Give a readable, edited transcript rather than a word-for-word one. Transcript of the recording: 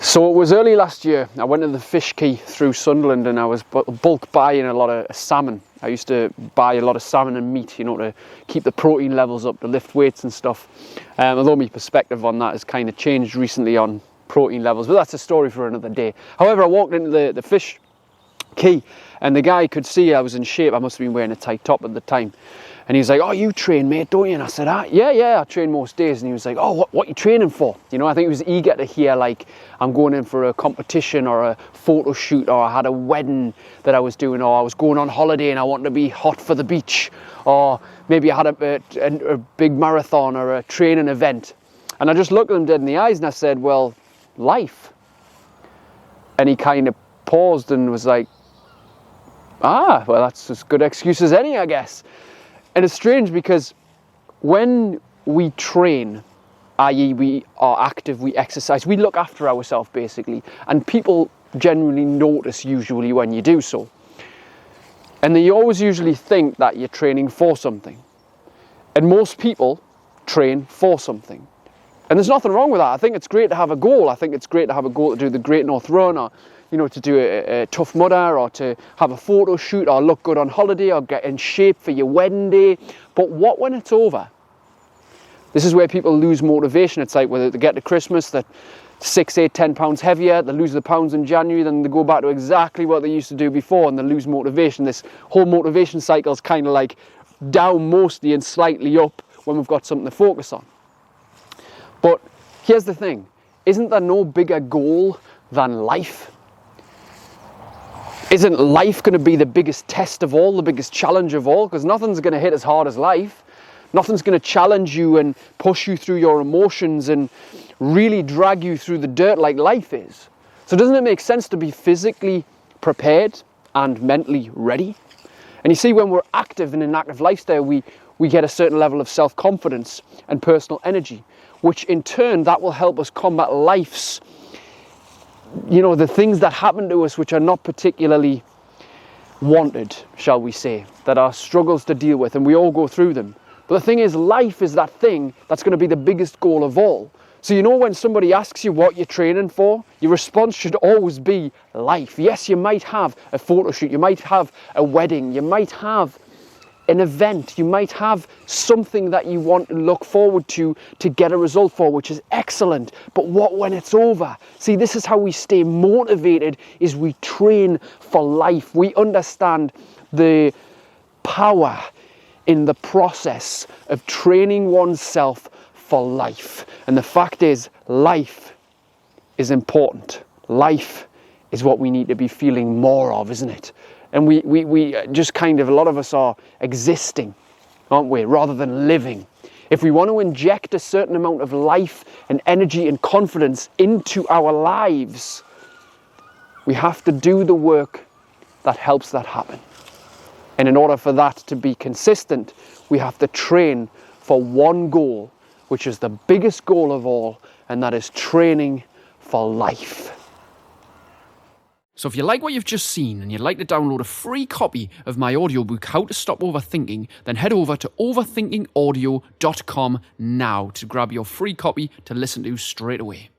So it was early last year. I went to the fish quay through Sunderland and I was bulk buying a lot of salmon. I used to buy a lot of salmon and meat, you know, to keep the protein levels up, to lift weights and stuff. Although my perspective on that has kind of changed recently on protein levels, but that's a story for another day. However, I walked into the fish quay and the guy could see I was in shape. I must have been wearing a tight top at the time. And he was like, "Oh, you train, mate, don't you?" And I said, yeah, I train most days." And he was like, "Oh, what are you training for?" You know, I think he was eager to hear, like, I'm going in for a competition or a photo shoot, or I had a wedding that I was doing, or I was going on holiday and I wanted to be hot for the beach, or maybe I had a big marathon or a training event. And I just looked at him dead in the eyes and I said, "Well, life." And he kind of paused and was like, "Well, that's as good excuse as any, I guess." And it's strange because when we train, i.e. we are active, we exercise, we look after ourselves basically, and people genuinely notice usually when you do so. And they always usually think that you're training for something. And most people train for something. And there's nothing wrong with that. I think it's great to have a goal. I think it's great to have a goal to do the Great North Run, or, you know, to do a Tough Mudder, or to have a photo shoot, or look good on holiday, or get in shape for your wedding day. But what when it's over? This is where people lose motivation. It's like whether they get to Christmas, they're 6, 8, 10 pounds heavier, they lose the pounds in January, then they go back to exactly what they used to do before, and they lose motivation. This whole motivation cycle is kind of like down mostly and slightly up when we've got something to focus on. But here's the thing, isn't there no bigger goal than life? Isn't life going to be the biggest test of all, the biggest challenge of all? Because nothing's going to hit as hard as life. Nothing's going to challenge you and push you through your emotions and really drag you through the dirt like life is. So doesn't it make sense to be physically prepared and mentally ready? And you see, when we're active in an active lifestyle, we get a certain level of self-confidence and personal energy, which in turn, that will help us combat life's, you know, the things that happen to us which are not particularly wanted, shall we say, that are struggles to deal with, and we all go through them. But the thing is, life is that thing that's going to be the biggest goal of all. So, you know, when somebody asks you what you're training for, your response should always be life. Yes, you might have a photo shoot, you might have a wedding, you might have an event, you might have something that you want to look forward to get a result for, which is excellent. But what when it's over? See, this is how we stay motivated, is we train for life. We understand the power in the process of training oneself for life. And the fact is, life is important. Life is what we need to be feeling more of, isn't it? And we just kind of, a lot of us are existing, aren't we, rather than living. If we want to inject a certain amount of life and energy and confidence into our lives, we have to do the work that helps that happen. And in order for that to be consistent, we have to train for one goal, which is the biggest goal of all, and that is training for life. So if you like what you've just seen and you'd like to download a free copy of my audiobook, How to Stop Overthinking, then head over to overthinkingaudio.com now to grab your free copy to listen to straight away.